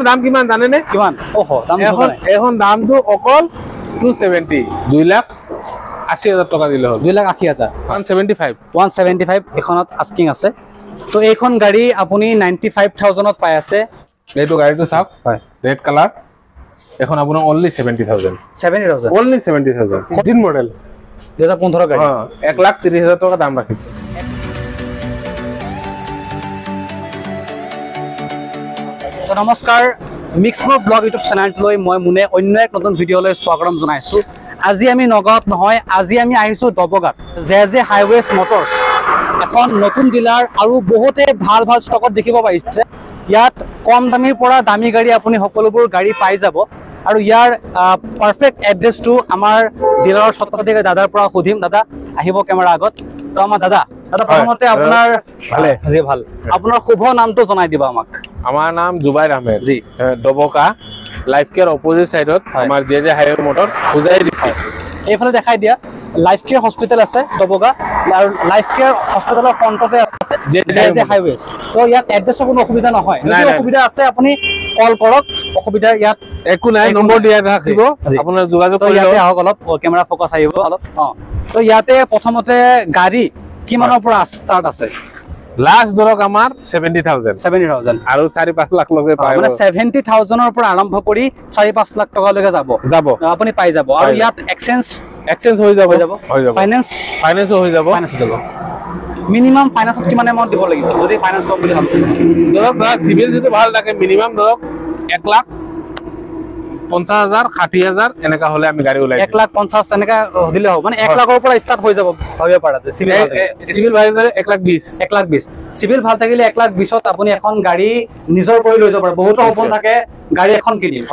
দাম কিমান জানে নে কিমান ওহো দাম এখন দামটো অকল 270 2,80,000 টাকা দিলে হল 2,80,000 175 এখনত আস্কিং আছে তো এইখন গাড়ী আপুনি 95,000 ত পাই আছে এইটো গাড়ীটো চাওক হয় ৰেড কালাৰ এখন আপোনাৰ only 70,000 only 70,000 15 মডেল 2015 গাড়ী 1,30,000 টাকা দাম ৰাখিছে তো নমস্কাৰ মিক্সপ্ৰ ব্লগ ইউটিউব চেনেলটোলৈ মই মুনে অন্য এক নতুন ভিডিঅ'লৈ স্বাগতম জনাইছো আজি আমি নগাঁৱত নহয় আজি আমি আহিছো দবগাত জে হাইৱেজ মটৰছ এখন নতুন ডিলাৰ আৰু বহুতে ভাল ভাল ষ্টকত দেখিব পাৰিছে ইয়াত কম দামীৰ পৰা দামী গাড়ী আপুনি সকলোবোৰ গাড়ী পাই যাব আৰু ইয়াৰ পাৰফেক্ট এড্ৰেছটো আমাৰ ডিলাৰৰ স্বত্বাধিকাৰী দাদাৰ পৰা সুধিম দাদা আহিব কেমেৰা আগত তো আমাৰ দাদা প্ৰথমতে আপোনাৰ ভালে আজি ভাল আপোনাৰ শুভ নামটো জনাই দিবা আমাক আমাৰ নাম জুবাইৰ আহমেদ জি দবকা লাইফ কেয়াৰ অপোজিট সাইডত আমাৰ জে হাইৱে মটৰ বুজাই দিছে এইফালে দেখাই দিয়া লাইফ কেয়াৰ হস্পিটেল আছে দবকা আৰু লাইফ কেয়াৰ হস্পিটেলৰ ফ্ৰণ্টতে আছে জে হাইৱেজ তো ইয়াত এড্ৰেছৰ কোনো অসুবিধা নহয় যদি অসুবিধা আছে আপুনি কল কৰক অসুবিধা ইয়াত একো নাই নম্বৰ দিয়া থাকিব আপোনাৰ যোগাযোগ কৰি ইয়াতে আহক অলপ কেমেৰা ফোকাস আহিব অলপ তো ইয়াতে প্ৰথমতে গাড়ী কিমানৰ পৰা ষ্টাৰ্ট আছে লাষ্ট ধৰক আমাৰ 70,000 আৰু 4-5 লাখ লগে পায় মানে 70,000 ৰ পৰা আৰম্ভ কৰি 4-5 লাখ টকা লৈকে যাব আপুনি পাই যাব আৰু ইয়াত এক্সচেঞ্জ হৈ যাব ফাইনান্স হৈ যাব মিনিমাম ফাইনান্সত কিমান এমাউন্ট দিব লাগিব যদি ফাইনান্স কম বুলি ভাবো ধৰক সিভিল যদি ভাল থাকে মিনিমাম ধৰক 1,50,000 60,000 এনেকা হলে আমি গাড়ী উলাই 1,50,000 এনেকা দিলে হ'ব মানে 1 লাখৰ পৰা ষ্টাৰ্ট হৈ যাব ভাবিব পাৰা সিভিল ভাল থাকিলে 1,20,000 সিভিল ভাল থাকিলে 1,20,000 ত আপুনি এখন গাড়ী নিজৰ কৰি লৈ যাব পাৰে বহুত সপোন থাকে গাড়ী এখন কিনিম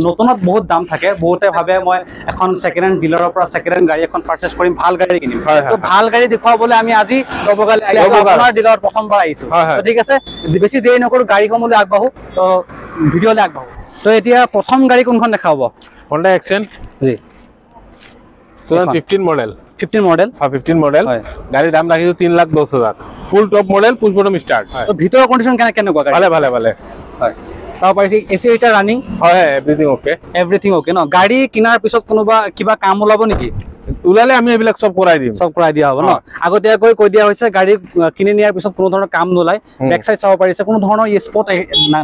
নতুনত বহুত দাম থাকে বহুতে ভাবে মই এখন সেকেন্ড হ্যান্ড ডিলাৰৰ পৰা সেকেন্ড হ্যান্ড গাড়ী এখন পাৰচেজ কৰিম ভাল গাড়ী কিনিম তো ভাল গাড়ী দেখুৱাবলৈ আমি আজি দবগালে আপোনাৰ ডিলাৰত প্ৰথমবাৰ আহিছো তো ঠিক আছে বেছি দেৰি নকৰো গাড়ীসমূহলৈ আগবাঢ়ো তো ভিডিঅ'লৈ আগবাঢ়ো তো এতিয়া প্ৰথম গাড়ী কোনখন দেখাব Honda Accent G 2015 model 15 model হ্যাঁ 15 মডেল গাড়ি দাম রাখিছো 3,10,000 full top model push bottom start তো ভিতৰৰ কন্ডিশন কেনেকুৱা গাড়ী ভালে হয় চাও পাৰিছে এসি এটা ৰানিং হয় এভৰিথিং ওকে ন গাড়ী কিনাৰ পিছত কোনোবা কিবা কাম ওলাব নেকি উলালে আমি এবিলাক সব কৰাই দিয়া হ'ব ন আগতীয়াকৈ কৈ দিয়া হৈছে গাড়ী কিনি নিয়াৰ পিছত কোনো ধৰণৰ কাম নোলাই বেক সাইড চাব পাৰিছে কোনো ধৰণৰ স্পট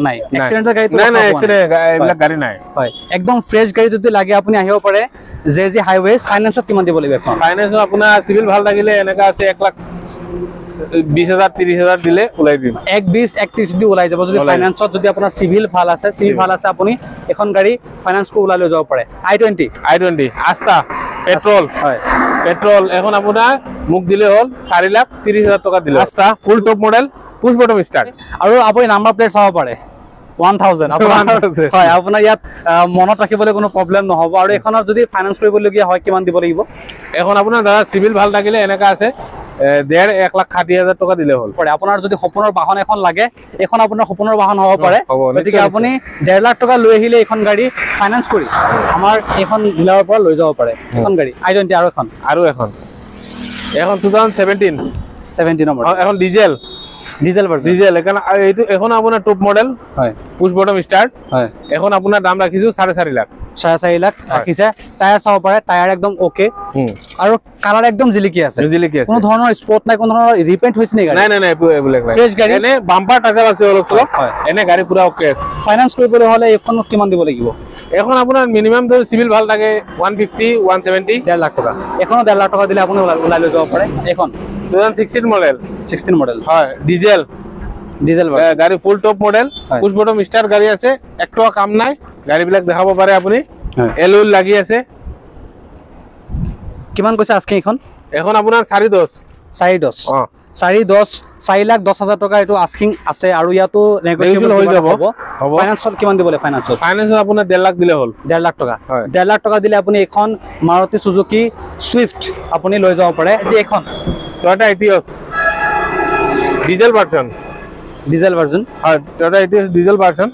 নাই এক্সিডেন্টৰ গাড়ী নাই এক্সিডেন্ট এবিলাক গাড়ী নাই হয় একদম ফ্ৰেছ গাড়ী যদি লাগে আপুনি আহিব পাৰে জে হাইৱেজ ফাইনান্সত কিমান দিব লাগিব এখন ফাইনান্সত আপোনাৰ সিভিল ভাল লাগিলে এনেকা আছে 1,20,000 30,000 দিলে উলাই দিম 1,20,1,30 দি উলাই যাব যদি ফাইনান্সত যদি আপোনাৰ সিভিল ভাল আছে আপুনি এখন গাড়ী ফাইনান্স কৰি উলাই লৈ যাব পাৰে i20 আস্তা পেট্ৰোল এখন আপোনাৰ মুখ দিলে হল 4,30,000 টাকা দিলে আস্তা full top model push bottom start আৰু আপুনি নাম্বাৰ প্লেট চাব পাৰে 1,000 হয় আপোনাৰ ইয়াত মনত ৰাখিবলৈ কোনো প্ৰবলেম নহব আৰু এখনত যদি ফাইনান্স কৰিবলগীয়া হয় কিমান দিব লাগিব এখন আপোনাৰ দাদা সিভিল ভাল থাকিলে এনেকা আছে 1,60,000 টাকা দিলে হল পৰে আপোনাৰ যদি সপোনৰ বাহন এখন লাগে এখন আপোনাৰ সপোনৰ বাহন হ'ব পাৰে গতিকে আপুনি 1.5 লাখ টকা লৈ আহিলে এখন গাড়ী ফাইনান্স কৰি আমাৰ এখন ডিলাৰৰ পৰা লৈ যাব পাৰে এখন গাড়ী i20 আৰু এখন 2017 নম্বৰ এখন ডিজেল এখন আপোনাৰ টপ মডেল হয় পুশ বটম স্টাৰ্ট হয় এখন আপোনাৰ দাম ৰাখিছো 4.5 লাখ 4.5 লাখ ৰাখিছে টায়াৰ চাব পাৰে টায়াৰ একদম ওকে আৰু কালাৰ একদম জিলিকি আছে কোনো ধৰণৰ স্পট নাই কোনো ধৰণৰ ৰিপেইন্ট হৈছে নে গাড়ী নাই এইবিলাক নাই ফ্ৰেছ গাড়ী এনে বাম্পাৰ টাচাৰ আছে অলপ হয় এনে গাড়ী পুৰা ওকে আছে ফাইনান্স কৰিবলৈ হলে এখনত কিমান দিব লাগিব এখন আপোনাৰ মিনিমাম ধৰ সিভিল ভাল থাকে 150 170 1.5 লাখ টকা এখনো 1.5 লাখ টকা দিলে আপুনি উলাই লৈ যাব পাৰে এখন 2016 মডেল হয় ডিজেল গাড়ী full top model push bottom star গাড়ী আছে একটা কাম নাই গাড়ী বিলাক দেখাব পাৰে আপুনি এলুল লাগি আছে কিমান কৈছে আজকে এখন আপোনাৰ 4,10,000 টকা এটো আস্কিং আছে আৰু ইয়াতো নেগোশিয়েবল হৈ যাব ফাইনান্সত কিমান দিব লাগে ফাইনান্সত আপোনাৰ 1.5 লাখ দিলে হল 1.5 লাখ টকা 1.5 লাখ টকা দিলে আপুনি এখন মাৰুতি সুজুকি সুইফট আপুনি লৈ যাব পাৰে যে এখন টয়োটা এটিঅছ ডিজেল ভার্সন হয় টয়োটা এটিঅছ ডিজেল ভার্সন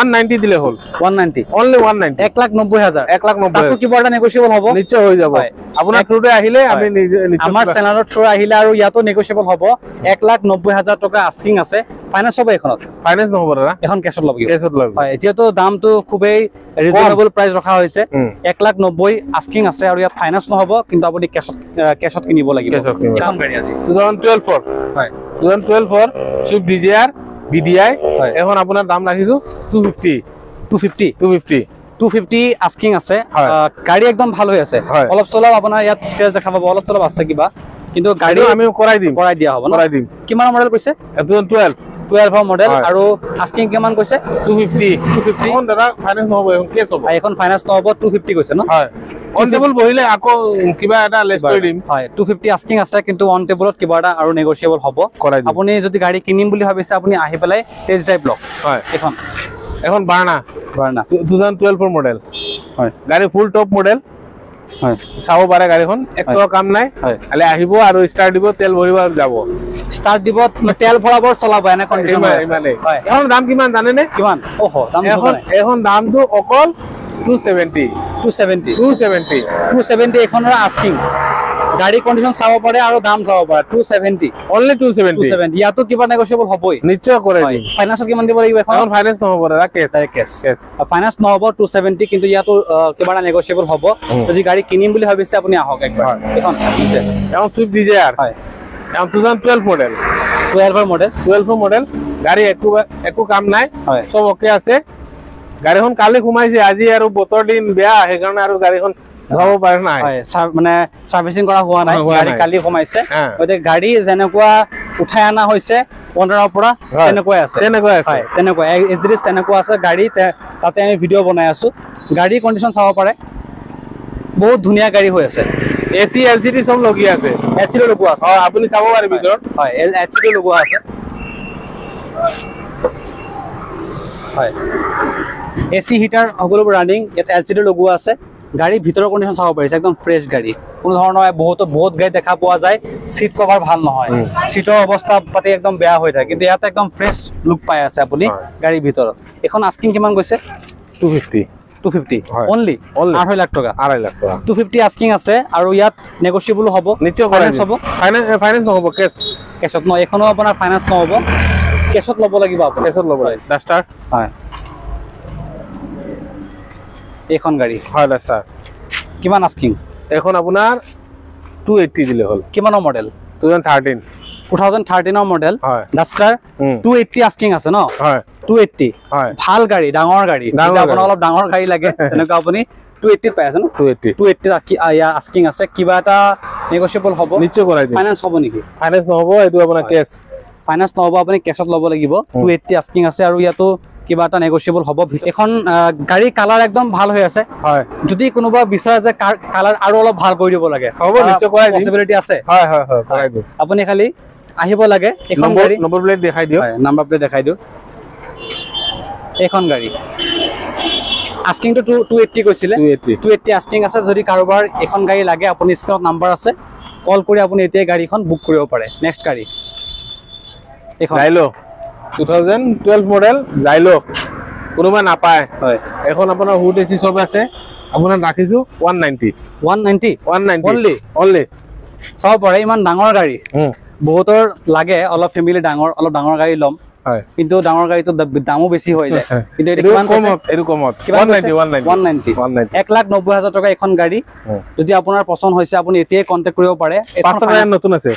190 দিলে হল 190 অনলি 190 1,90,000 190,000 তাকো কিবা এটা নেগোশিয়েবল হ'ব নিশ্চয় হৈ যাব আপোনাৰ থ্ৰুতে আহিলে আমি আমাৰ চেনেলৰ থ্ৰু আহিলে আৰু ইয়াতো নেগোশিয়েবল হ'ব 1,90,000 টকা আস্কিং আছে ফাইনান্স হ'ব এখনত ফাইনান্স নহব দাদা এখন কেছত ল'ব কেছত ল'ব হয় যেহেতু দামটো খুবেই ৰিজনেবল প্ৰাইস ৰখা হৈছে 1,90,000 আস্কিং আছে আৰু ইয়াত ফাইনান্স নহব কিন্তু আপুনি কেছত কিনিব লাগিব এখন গাড়ী আজি 2012 ফৰ হয় 2012 ফৰ সুইফট ডিজায়াৰ বিডিআই এখন আপোনাৰ দাম ৰাখিছো 250 আস্কিং আছে গাড়ী একদম ভাল হৈ আছে অলপ চলপ আপোনাৰ ইয়াত স্ক্ৰেচ দেখা পাব অলপ চলপ আছে কিবা কিন্তু গাড়ী আমি কৰাই দিয়া হ'ব কৰাই দিম কিমান মডেল কৈছে 2012 মডেল আৰু আস্কিং কিমান কৈছে 250 এখন দাদা ফাইনান্স নহব এখন কেছ হ'ব এখন ফাইনান্স নহব 250 কৈছে ন হয় অন টেবল বহিলে আকৌ কিবা এটা লেছ কৰি দিম হয় 250 আস্কিং আছে কিন্তু অন টেবলত কিবা এটা আৰু নেগোশিয়েবল হ'ব আপুনি যদি গাড়ী কিনিম বুলি ভাবিছে আপুনি আহি পেলাই টেষ্ট ড্ৰাইভ লওক হয় এখন বাৰ্না 2012 মডেল হয় গাড়ী ফুল টপ মডেল হয় চাব পাৰে গাড়ীখন একটো কাম নাই খালি আহিব আৰু ষ্টাৰ্ট দিব তেল ভৰিব আৰু যাব ষ্টাৰ্ট দিব তেল ভৰাব চলাব এনে কণ্ডিচন হয় এখন দাম কিমান জানে নে কিমান ওহো দাম এখন দামটো অকল 270 এখনৰ আস্কিং গাড়ী কণ্ডিচন চাব পাৰে আৰু দাম চাব পাৰে 270 অনলি 270 ইয়াতো কিবা নেগোশিয়েবল হ'বই নিশ্চয় কৰে ফাইনান্সত কিমান দিব লাগিব এখন ফাইনান্স নহব দাদা কেছ ফাইনান্স নহব 270 কিন্তু ইয়াতো কিবা এটা নেগোশিয়েবল হ'ব যদি গাড়ী কিনিম বুলি ভাবিছে আপুনি আহক একবাৰ এখন সুইফট ডিজায়াৰ হয় এখন 2012 মডেল গাড়ী একো কাম নাই সব ওকে আছে গাড়ীখন কালি ঘুমাইছে আজি আৰু বতৰ দিন বেয়া সেইকাৰণে আৰু গাড়ীখন ধৰাব পাৰে নাই মানে সাৰ্ভিসিং কৰা হোৱা নাই গাড়ী কালি ঘুমাইছে গতিকে গাড়ী যেনেকুৱা উঠাই আনা হৈছে 15 পৰা তেনেকুৱা আছে তেনেকুৱা আছে গাড়ী তাতে আমি ভিডিঅ' বনাই আছো গাড়ী কণ্ডিচন চাব পাৰে বহুত ধুনীয়া গাড়ী হৈ আছে এসি এলসিডি সব লগি আছে এলসিডি লগোৱা আছে আপুনি চাব পাৰে ভিতৰত হয় এলসিডি লগোৱা আছে হয় এসি হিটাৰ সকলোবোৰ ৰানিং ইয়াত এলসিডি লগোৱা আছে গাড়ী ভিতৰৰ কণ্ডিচন চাব পাৰিছে একদম ফ্ৰেছ গাড়ী কোনো ধৰণৰ বহুত গাড়ী দেখা পোৱা যায় সিট কভাৰ ভাল নহয় সিটৰ অৱস্থা পাতি একদম বেয়া হৈ থাকে কিন্তু ইয়াত একদম ফ্ৰেছ লুক পাই আছে আপুনি গাড়ীৰ ভিতৰত এখন আস্কিং কিমান কৈছে 250 অনলি 2.5 লাখ টকা 250 আস্কিং আছে আৰু ইয়াত নেগোশিয়েবল হ'ব নিশ্চয় ফাইনান্স হ'ব ফাইনান্স নহব কেছত ন এখনো আপোনাৰ ফাইনান্স নহব কেছত ল'ব লাগিব আপুনি কেছত ল'ব লাগিব ডাস্টাৰ হয় এখন গাড়ী হয় ডাস্টাৰ কিমান আস্কিং এখন আপোনাৰ 280 দিলে হল কিমানৰ মডেল 2013 মডেল হয় ডাস্টাৰ 280 আস্কিং আছে ন হয় 280 হয় ভাল গাড়ী ডাঙৰ গাড়ী আপোনাৰ অলপ ডাঙৰ গাড়ী লাগে তেনেকুৱা আপুনি 280 পাই আছে ন 280 আস্কিং আছে কিবা এটা নেগোশিয়েবল হ'ব নিশ্চয় কৰাই দিম ফাইনান্স হ'ব নেকি ফাইনান্স নহব এটো আপোনাৰ কেছ ফাইনান্স নহব আপুনি কেছত ল'ব লাগিব 280 আস্কিং আছে আৰু ইয়াতো কিবা এটা নেগোশিয়েবল হ'ব এখন গাড়ী কালাৰ একদম ভাল হৈ আছে হয় যদি কোনোবা বিচাৰে যে কালাৰ আৰু অলপ ভাল কৰি দিব লাগে হ'ব নিশ্চয় কৰাই দিম পসিবিলিটি আছে হয় কৰাই দিম আপুনি খালি আহিব লাগে এখন গাড়ী নম্বৰ প্লেট দেখাই দিও হয় নম্বৰ প্লেট দেখাই দিও এখন গাড়ী আস্কিং তো 280 কৈছিলে 280 আস্কিং আছে যদি কাৰোবাৰ এখন গাড়ী লাগে আপুনি স্ক্ৰিনত নম্বৰ আছে কল কৰি আপুনি এতিয়া গাড়ীখন বুক কৰিব পাৰে নেক্সট গাড়ী এখন জাইলো 2012 মডেল জাইলো কোনোবা নাপায় হয় এখন আপোনাৰ হুড এসি সব আছে আপোনাৰ ৰাখিছো 190 অনলি চাও পাৰে ইমান ডাঙৰ গাড়ী বহুতৰ লাগে অলপ ফ্যামিলি অলপ ডাঙৰ গাড়ী লম হয় কিন্তু ডাঙৰ গাড়ীটো দামও বেছি হৈ যায় কিন্তু এটো কমত 190 1,90,000 টকা এখন গাড়ী যদি আপোনাৰ পছন্দ হৈছে আপুনি এতিয়াই কন্টাক্ট কৰিব পাৰে পাঁচটা টায়াৰ নতুন আছে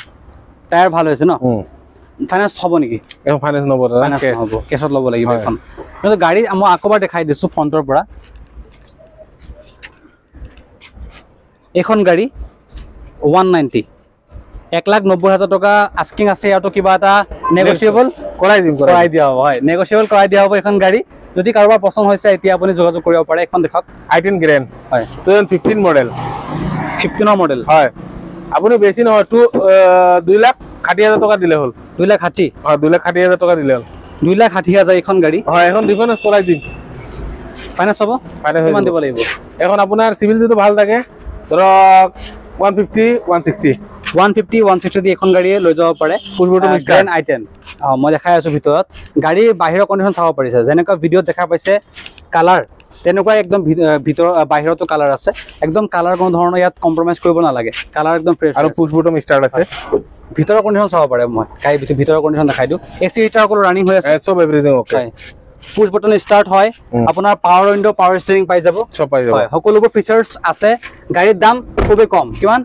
টায়াৰ ভাল হৈছে ন ফাইনান্স হ'ব নেকি এখন ফাইনান্স নহব দাদা কেছত ল'ব লাগিব এখন কিন্তু গাড়ী মই আকবাৰ দেখাই দিছো ফ্ৰন্টৰ পৰা এখন গাড়ী 190 1,90,000 টকা আস্কিং আছে ইয়াতো কিবা এটা নেগোশিয়েবল কৰাই দিয়া হ'ব হয় নেগোশিয়েবল কৰাই দিয়া হ'ব এখন গাড়ী যদি কাৰোবাৰ পছন্দ হৈছে এতিয়া আপুনি যোগাযোগ কৰিব পাৰে এখন দেখক i10 গ্ৰেন্ড হয় 2015 মডেল 15 মডেল হয় আপুনি বেছি নহয় 2,60,000 টকা দিলে হল 2,60,000 হয় 2,60,000 টকা দিলে হল 2,60,000 এখন গাড়ী হয় এখন ডিফাৰেন্স কৰাই দিম ফাইনান্স হ'ব ফাইনান্স কিমান দিব লাগিব এখন আপোনাৰ সিভিল যদি ভাল থাকে ধৰক 150 160 150 160 দি এখন গাড়ীয়ে লৈ যাব পাৰে পুশ বটম স্টাৰ্ট i10 মই দেখাই আছো ভিতৰত গাড়ী বাহিৰৰ কন্ডিশন চাব পাৰিছে যেনেকা ভিডিঅ দেখা পাইছে কালাৰ তেনেকুৱা একদম ভিতৰ বাহিৰতো কালাৰ আছে একদম কালাৰ কোনো ধৰণৰ ইয়াত কম্প্ৰমাইজ কৰিব নালাগে কালাৰ একদম ফ্ৰেছ আৰু পুশ বটম স্টাৰ্ট আছে ভিতৰৰ কন্ডিশন চাব পাৰে মই গাড়ী ভিতৰৰ কন্ডিশন দেখাই দিও এসি হিটাৰ সকলো ৰানিং হৈ আছে সব everything okay push button start হয় আপোনাৰ পাৱাৰ উইন্ডো পাৱাৰ ষ্টিয়াৰিং পাই যাব সব পাই যাব হয় সকলোবোৰ ফিচাৰ্স আছে গাড়ীৰ দাম খুবেই কম কিমান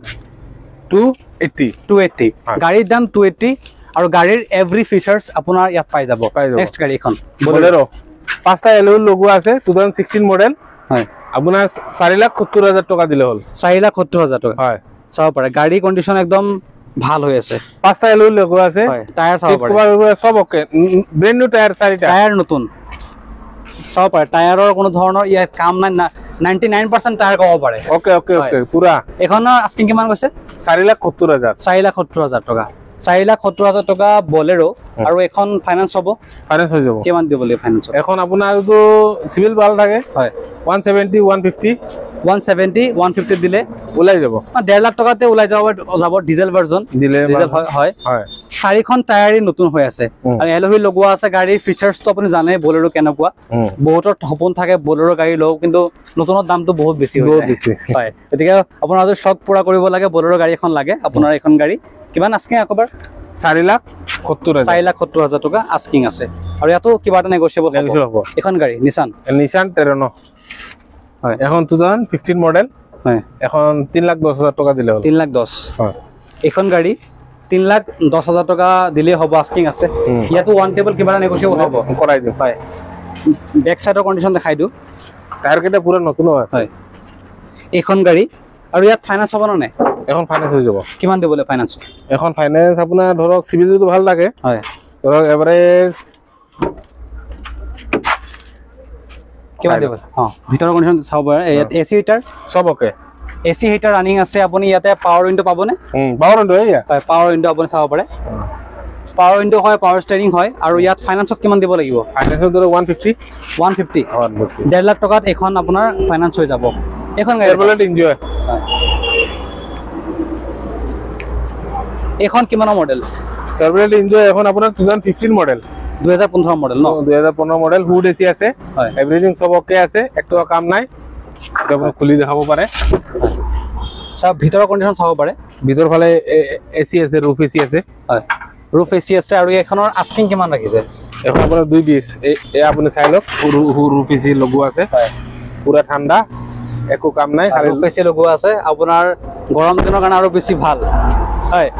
280 গাড়ীৰ দাম 280 আৰু গাড়ীৰ এভৰি ফিচাৰ্স আপোনাৰ ইয়াত পাই যাব নেক্সট গাড়ীখন বলেৰো পাঁচটা এলইডি লগোৱা আছে 2016 মডেল হয় আপোনাৰ 4,70,000 টকা দিলে হল 4,70,000 টকা হয় চাব পাৰে গাড়ী কন্ডিশন একদম ভাল হৈ আছে পাঁচটা এলইডি লগোৱা আছে হয় টায়াৰ চাব পাৰে সব ওকে ব্ৰ্যান্ড নিউ টায়াৰ চাৰিটা টায়াৰ নতুন চাব পাৰে টায়াৰৰ কোনো ধৰণৰ ইয়াত কাম নাই 99% টায়াৰ ক'ব পাৰে ওকে ওকে ওকে পুৰা এখনৰ আস্কিং কিমান কৈছে 4,70,000 4,70,000 টকা 4,70,000 টকা বলেৰো আৰু এখন ফাইনান্স হ'ব ফাইনান্স হৈ যাব কিমান দিব লাগিব ফাইনান্স এখন আপোনাৰটো সিভিল ভাল থাকে হয় 170 150 170 150 দিলে ওলাই যাব 1.5 লাখ টকাতে ওলাই যাব ডিজেল ভাৰ্জন দিলে হয় হয় চাৰিখন টায়াৰই নতুন হৈ আছে আৰু এলহি লগোৱা আছে গাড়ীৰ ফিচাৰ্সটো আপুনি জানে বলেৰো কেনেকুৱা বহুতৰ সপোন থাকে বলেৰো গাড়ী লও কিন্তু নতুনৰ দামটো বহুত বেছি হয় গতিকে আপোনাৰ যদি শক পুৰা কৰিব লাগে বলেৰো গাড়ী এখন লাগে আপোনাৰ এখন গাড়ী কিমান আস্কিং আকবাৰ 4,70,000 টকা আস্কিং আছে আৰু ইয়াতো কিবা এটা নেগোচিয়েবল হ'ব এখন গাড়ী নিসান টেৰনো হয় এখন 2015 মডেল হয় এখন 3,10,000 টকা দিলে হল 3,10,000 হয় এখন গাড়ী 3,10,000 টকা দিলে হ'ব আস্কিং আছে ইয়াতো ওয়ান টেবল কিবা এটা নেগোচিয়েবল হ'ব কৰাই দিও হয় ব্যাক সাইডৰ কন্ডিশন দেখাই দিও টায়াৰ কেটা পুৰা নতুন আছে হয় এখন গাড়ী আৰু ইয়াত ফাইনান্স হ'ব না এখন ফাইনান্স হৈ যাব কিমান দিবলে ফাইনান্স এখন ফাইনান্স আপোনাৰ ধৰক সিভিলটো ভাল লাগে হয় ধৰক এভাৰেজ কিমান দিব ভিতৰৰ কন্ডিশন চাব পাৰে ইয়াত এসি হিটাৰ সব ওকে এসি হিটাৰ ৰানিং আছে আপুনি ইয়াতে পাৱাৰ উইন্ডো পাবনে পাৱাৰ উইন্ডো হয় পাৱাৰ উইন্ডো আপুনি চাব পাৰে পাৱাৰ উইন্ডো হয় পাৱাৰ ষ্টিয়াৰিং হয় আৰু ইয়াত ফাইনান্সত কিমান দিব লাগিব ফাইনান্সত ধৰক 150 1.5 লাখ টকাত এখন আপোনাৰ ফাইনান্স হৈ যাব এখন গাড়ী চেভৰলেট এনজয় এখন কিমানৰ মডেল চেভৰলেট এনজয় এখন আপোনাৰ 2015 মডেল 2015 মডেল ন 2015 মডেল হুড এসি আছে এভৰিথিং সব ওকে আছে একটো কাম নাই এটা আপুনি খুলি দেখাব পাৰে সব ভিতৰৰ কন্ডিশন চাব পাৰে ভিতৰ ফালে এসি আছে ৰুফ এসি আছে হয় ৰুফ এসি আছে আৰু এখনৰ আস্কিং কিমান ৰাখিছে এখন আপোনাৰ 220 এই আপুনি চাই লওক ৰুফ এসি লগোৱা আছে পুৰা ঠাণ্ডা একো কাম নাই খালি ৰুফ এসি লগোৱা আছে আপোনাৰ গৰম দিনৰ কাৰণে আৰু বেছি ভাল হয়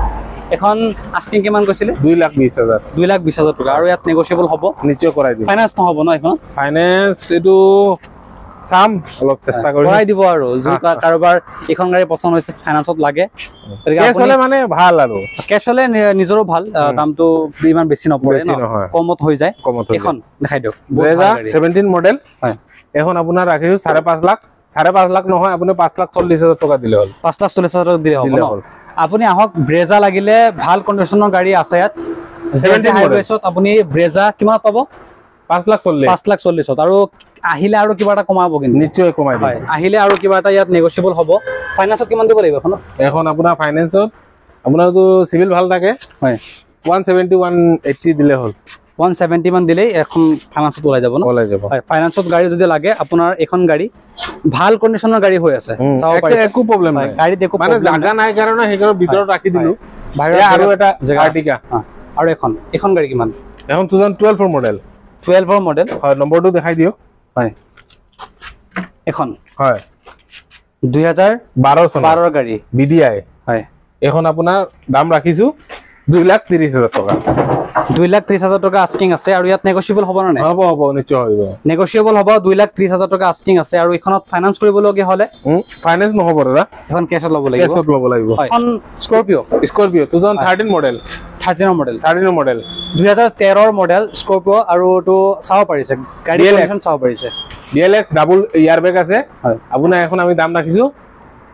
এখন আস্কিং কিমান কৈছিলে 2,20,000 2,20,000 টকা আৰু ইয়াত নেগোচিয়েবল হ'ব নিশ্চয় কৰাই দিম ফাইনান্স নহব ন এখন ফাইনান্স এটো সাম অলপ চেষ্টা কৰি কৰাই দিব আৰু যদি কাৰোবাৰ এখন গাড়ী পছন্দ হৈছে ফাইনান্সত লাগে কেছ হলে মানে ভাল আৰু কেছ হলে নিজৰো ভাল দামটো ইমান বেছি নপৰে কমত হৈ যায় এখন দেখাই দিও 2017 মডেল হয় এখন আপোনাৰ ৰাখিছো 5.5 লাখ 5.5 লাখ নহয় আপুনি 5,40,000 টকা দিলে হল 5,40,000 টকা দিলে হ'ব আপুনি আহক ব্ৰেজা লাগিলে ভাল কন্ডিশনৰ গাড়ী আছে ইয়াত 17 হাইৱেছত আপুনি ব্ৰেজা কিমান পাব 5,40,000 আৰু আহিলে আৰু কিবা এটা কমাব কিন্তু নিশ্চয় কমাই দিব আহিলে আৰু কিবা এটা ইয়াত নেগোচিয়েবল হ'ব ফাইনান্সত কিমান দিব লাগিব এখন আপোনাৰ ফাইনান্সত আপোনাৰটো সিভিল ভাল থাকে হয় 170 180 দিলে হল 170 মান দিলেই এখন ফাইনান্সত ওলাই যাব ন ওলাই যাব হয় ফাইনান্সত গাড়ী যদি লাগে আপোনাৰ এখন গাড়ী ভাল কন্ডিশনৰ গাড়ী হৈ আছে চাও পাৰি একো প্ৰবলেম নাই গাড়ীত একো মানে জাগা নাই কাৰণে হেকৰ ভিতৰত ৰাখি দিলো বাহিৰত আৰু এটা আৰ্টিকা আৰু এখন গাড়ী কিমান এখন 2012 মডেল 12 মডেল হয় নম্বৰটো দেখাই দিও হয় এখন হয় 2012 ৰ গাড়ী বিডিআই হয় এখন আপোনাৰ দাম ৰাখিছো 2,30,000 টকা 2,30,000 টকা আস্কিং আছে আৰু ইয়াত নেগোচিয়েবল হ'ব না হ'ব নিশ্চয় হ'ব নেগোচিয়েবল হ'ব 2,30,000 টকা আস্কিং আছে আৰু এখনত ফাইনান্স কৰিবলগীয়া হলে ফাইনান্স নহব দাদা এখন কেছত ল'ব লাগিব এখন স্কৰপিঅ 2013 মডেল 13 মডেল 2013 ৰ মডেল স্কৰপিঅ আৰু তো চাও পাৰিছে গাড়ী কন্ডিশন চাও পাৰিছে DLX ডাবল ইয়াৰ বেগ আছে আপোনাৰ এখন আমি দাম ৰাখিছো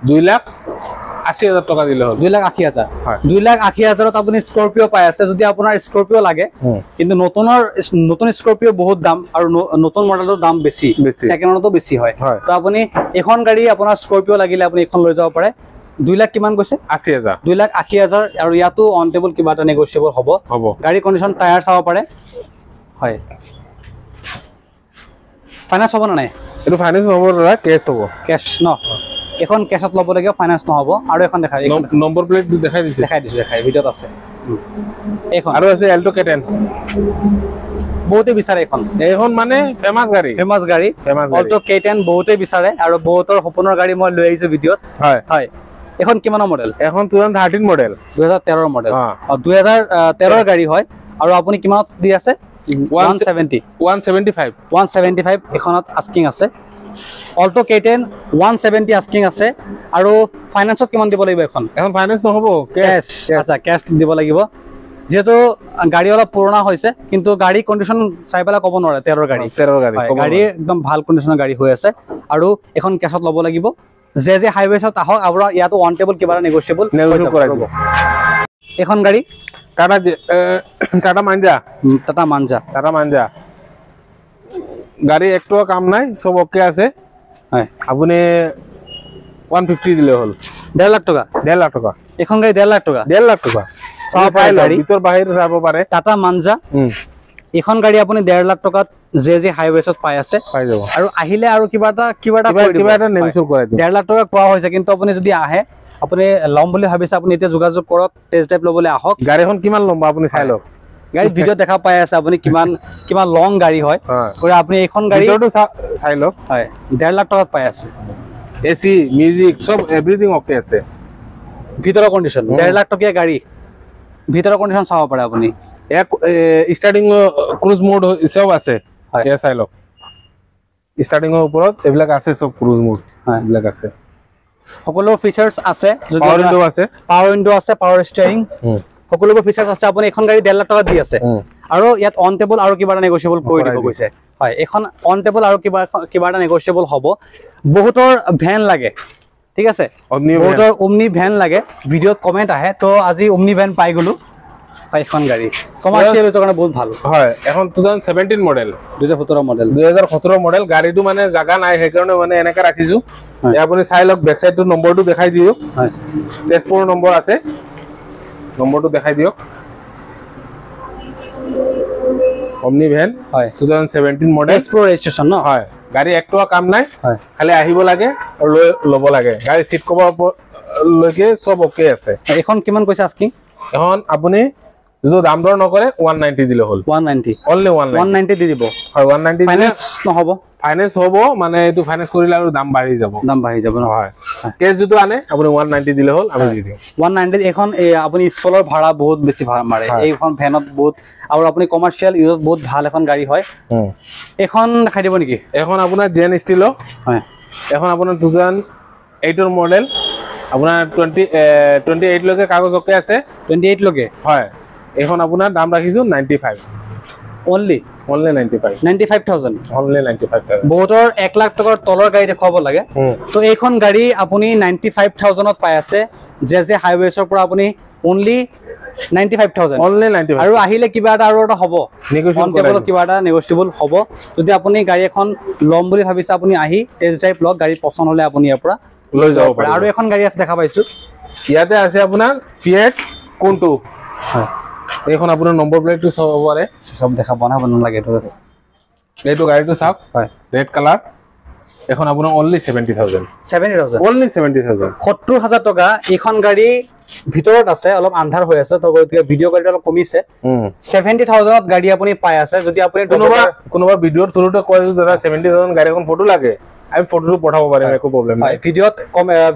2,80,000 টকা দিলে হল 2,80,000 2,80,000 ত আপুনি স্কৰপিঅ পাই আছে যদি আপোনাৰ স্কৰপিঅ লাগে কিন্তু নতুন স্কৰপিঅ বহুত দাম আৰু নতুন মডেলৰ দাম বেছি সেকেন্ডতো বেছি হয় তো আপুনি এখন গাড়ী আপোনাৰ স্কৰপিঅ লাগিলে আপুনি এখন লৈ যাব পাৰে 2 লাখ কিমান কৈছে 80,000 2,80,000 আৰু ইয়াতো অন টেবল কিবা এটা নেগোচিয়েবল হ'ব গাড়ী কন্ডিশন টায়াৰ চাব পাৰে হয় ফাইনান্স হ'ব না নাই এটো ফাইনান্স নহব দাদা কেছ হ'ব কেছ ন এখন কেছত ল'ব লাগে ফাইনান্স নহব আৰু এখন দেখাই নম্বৰ প্লেট দেখাই দিছে দেখাই ভিডিঅ'ত আছে এখন আৰু আছে এল্টো K10 বহুতে বিচাৰে এখন মানে ফেমাস গাড়ী অল্টো K10 বহুতে বিচাৰে আৰু বহুতৰ সপোনৰ গাড়ী মই লৈ আহিছো ভিডিঅ'ত হয় এখন কিমানৰ মডেল এখন 2013 মডেল 2013 মডেল 2013 গাড়ী হয় আৰু আপুনি কিমানত দি আছে 175 এখনত আস্কিং আছে অল্টো K10 170 আস্কিং আছে আৰু ফাইনান্সত কিমান দিব লাগিব এখন ফাইনান্স নহব কেশ আচ্ছা কেশ দিব লাগিব যেহেতু গাড়ী অলপ পুৰণা হৈছে কিন্তু গাড়ী কন্ডিশন চাই পেলাই ক'ব নোৱাৰে 13 গাড়ী একদম ভাল কন্ডিশনৰ গাড়ী হৈ আছে আৰু এখন কেছত ল'ব লাগিব যে হাইৱেছত আহক আৰু ইয়াতো অন টেবল কিবা নেগোচিয়েবল কৰাই দিব এখন গাড়ী টাটা মানজা গাড়ী একটো কাম নাই সব ওকে আছে হয় আপুনি 150 দিলে হল 1.5 লাখ টাকা এখন গাড়ী 1.5 লাখ টাকা চাব পাৰে গাড়ী ভিতৰ বাহিৰ চাব পাৰে টাটা মানজা এখন গাড়ী আপুনি 1.5 লাখ টাকাত যে হাইৱেছত পাই আছে পাই যাব আৰু আহিলে আৰু কিবা এটা নেগোচিয়েট কৰাই দিব 1.5 লাখ টাকা কোৱা হৈছে কিন্তু আপুনি যদি আহে আপুনি লম বুলি ভাবিছে আপুনি এতিয়া যোগাযোগ কৰক টেষ্ট ড্ৰাইভ ল'বলৈ আহক গাড়ীখন কিমান লম্বা আপুনি চাই লওক গাড়ী ভিডিও দেখা পাই আছে আপুনি কিমান লং গাড়ী হয় আৰু আপুনি এইখন গাড়ী চাই লওক হয় 1.5 লাখ টাকাত পাই আছে এসি মিউজিক সব এভরিথিং ওকে আছে ভিতৰৰ কন্ডিশন 1.5 লাখ টকীয়া গাড়ী ভিতৰৰ কন্ডিশন চাব পাৰে আপুনি এক স্টাৰ্টিং ক্ৰুজ মোড সব আছে এ চাই লওক স্টাৰ্টিংৰ ওপৰত এবিলাক আছে সব ক্ৰুজ মোড এবিলাক আছে সকলো ফিচাৰ্স আছে পাৱাৰ উইন্ডো আছে পাৱাৰ ষ্টিয়াৰিং সকলো ফিচাৰ্স আছে আপুনি এখন গাড়ী 1.5 লাখ টাকা দি আছে আৰু ইয়াত অন টেবল আৰু কিবা নেগোচিয়েবল কৰি দিব কৈছে হয় এখন অন টেবল আৰু কিবা এটা নেগোচিয়েবল হ'ব বহুতৰ ভ্যান লাগে ঠিক আছে বহুতৰ ওমনি ভ্যান লাগে ভিডিওত কমেন্ট আহে তো আজি ওমনি ভ্যান পাই গলো এখন গাড়ী কমাৰ্চিয়েলৰ কাৰণে বহুত ভাল হয় এখন 2017 মডেল 2017 মডেল গাড়ীটো মানে জাগা নাই সেই কাৰণে মানে এনেকা ৰাখিছো আপুনি চাই লওক বেক সাইডটো নম্বৰটো দেখাই দিও হয় তেজপুৰ নম্বৰ আছে নম্বৰটো দেখাই দিওক ওমনি ভ্যান হয় 2017 মডেল তেজপুৰ ৰেজিষ্ট্ৰেচন ন হয় গাড়ী একটো কাম নাই খালি আহিব লাগে আৰু ল'ব লাগে গাড়ী সিট কভাৰ লৈকে সব ওকে আছে এখন কিমান কৈছে আস্কিং এখন আপুনি যদি দাম দৰ নকৰে 190 দিলে হল 190 অনলি 190 দি দিব হয় 190 ফাইনান্স নহব ফাইনান্স হ'ব মানে এটো ফাইনান্স কৰিলে আৰু দাম বাঢ়ি যাব নহয় কেছ যদি আনে আপুনি 190 দিলে হল আমি দি দিম 190 এখন আপুনি স্কুলৰ ভাড়া বহুত বেছি ভাড়া মাৰে এইখন ভ্যানত বহুত আৰু আপুনি কমাৰ্চিয়েল ইউজত বহুত ভাল এখন গাড়ী হয় এখন দেখাই দিব নেকি এখন আপোনাৰ জেন ষ্টিল হয় এখন আপোনাৰ 2008 ৰ মডেল আপোনাৰ 28 লৈকে কাগজ ওকে আছে 28 লৈকে হয় এখন আপোনাৰ দাম ৰাখিছো 95 only 95000 only 95000 বহুতৰ 1 লাখ টকাৰ তলৰ গাড়ী দেখাব লাগে তো এইখন গাড়ী আপুনি 95000 ত পাই আছে যে হাইৱেছৰ পৰা আপুনি only 95000 only 95 আৰু আহিলে কিবা এটা হ'ব নেগোচিয়েবল কিবা এটা নেগোচিয়েবল হ'ব যদি আপুনি গাড়ী এখন লম বুলি ভাবিছে আপুনি আহি টেষ্ট ড্ৰাইভ লওক গাড়ী পছন্দ হলে আপুনি ইয়াৰ পৰা লৈ যাব পাৰে আৰু এখন গাড়ী আছে দেখা পাইছো ইয়াতে আছে আপোনাৰ ফিয়েট কোনটো হয় এইখন আপোনাৰ নম্বৰ প্লেটটো চাব পাৰে সব দেখা বনাব নালাগে এইটো গাড়ীটো চাওক হয় ৰেড কালাৰ এখন আপোনাৰ only 70000 only 70000 70000 টকা এইখন গাড়ী ভিতৰত আছে অলপ আন্ধাৰ হৈ আছে তো গতিকে ভিডিও কোৱালিটি অলপ কমিছে 70000 ত গাড়ী আপুনি পাই আছে যদি আপুনি কোনোবা ভিডিওৰ থ্ৰুতে কয় যে দাদা 70000 গাড়ী এখন ফটো লাগে আমি ফটোটো পঠাব পাৰিম একো প্ৰবলেম নাই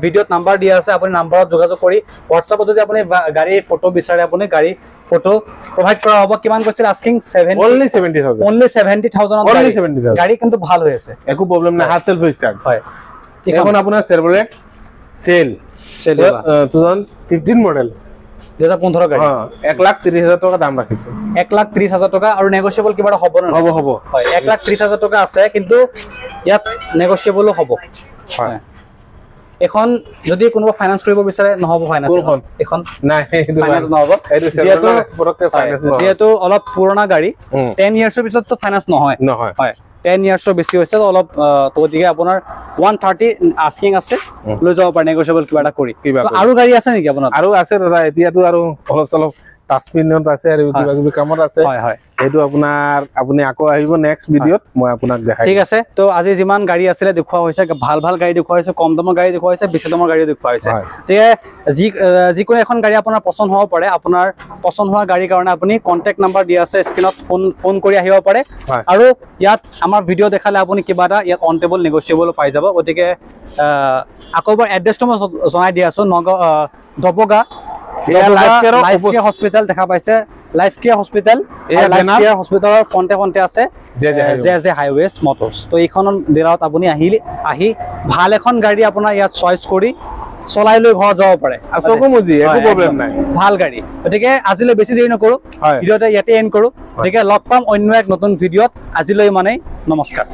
ভিডিওত নাম্বাৰ দিয়া আছে আপুনি নাম্বাৰত যোগাযোগ কৰি WhatsApp যদি আপুনি গাড়ী ফটো বিচাৰে আপুনি গাড়ী ফটো প্ৰভাইড কৰা হ'ব কিমান কৈছিল আস্কিং 7 only 70000 only 70000 গাড়ী কিন্তু ভাল হৈ আছে একো প্ৰবলেম নাই হাফ সেলফ স্টাৰ্ট হয় এখন আপোনাৰ চেভৰলেট সেল 2015 মডেল 2015 গাড়ী 1,30,000 টকা দাম ৰাখিছো 1,30,000 টকা আৰু নেগোচিয়েবল কিবা হ'ব না হ'ব হয় 1,30,000 টকা আছে কিন্তু ইয়াত নেগোচিয়েবলো হ'ব হয় এখন যদি কোনোবা ফাইনান্স কৰিব বিচাৰে নহব ফাইনান্স এখন নাই ফাইনান্স নহব যেহেতু অলপ পুৰণা গাড়ী 10 ইয়াৰ্ছৰ পিছত তো ফাইনান্স নহয় হয় 10 ইয়াৰ্ছৰ বেছি হৈছে অলপ তো গতিকে আপোনাৰ 130 আস্কিং আছে লৈ যাব পাৰে নেগোচিয়েবল কিবা এটা কৰি আৰু গাড়ী আছে নেকি আপোনাৰ আৰু আছে দাদা এতিয়াতো আৰু অলপ চলপ টাচপিনত আছে আৰু কিবা কিবি কামত আছে হয় হয় এইটো আপোনাৰ আপুনি আকৌ আহিব নেক্সট ভিডিঅ'ত মই আপোনাক দেখাই ঠিক আছে তো আজি যিমান গাড়ী আছিলে দেখুওৱা হৈছে ভাল ভাল গাড়ী দেখুওৱা হৈছে কম দামৰ গাড়ী দেখুওৱা হৈছে বেছি দামৰ গাড়ী দেখুওৱা হৈছে যে যিকোনো এখন গাড়ী আপোনাৰ পছন্দ হ'ব পাৰে আপোনাৰ পছন্দ হোৱা গাড়ীৰ কাৰণে আপুনি কন্টেক্ট নাম্বাৰ দিয়া আছে স্ক্ৰীনত ফোন কৰি আহিব পাৰে আৰু ইয়াত আমাৰ ভিডিঅ' দেখালে আপুনি কিবা এটা ইয়াত অন টেবল নেগোচিয়েবল পাই যাব গতিকে আকৌ এবাৰ এড্ৰেছটো মই জনাই দি আছো দবগা লাইফ কেয়াৰ হস্পিটেল দেখা পাইছে লাইফ কেয়াৰ হস্পিটেল হস্পিটেলৰ ফ্ৰণ্টে আছে জে হাইৱেজ মটৰ্ছ তো এইখন ডিলাৰত আপুনি আহি ভাল এখন গাড়ী আপোনাৰ ইয়াত চইচ কৰি চলাই লৈ ঘৰত যাব পাৰে ভাল গাড়ী গতিকে আজিলৈ বেছি দেৰি নকৰো ভিডিঅ'তে ইয়াতে এণ্ড কৰো গতিকে লগ পাম অন্য এক নতুন ভিডিঅ'ত আজিলৈ মানে নমস্কাৰ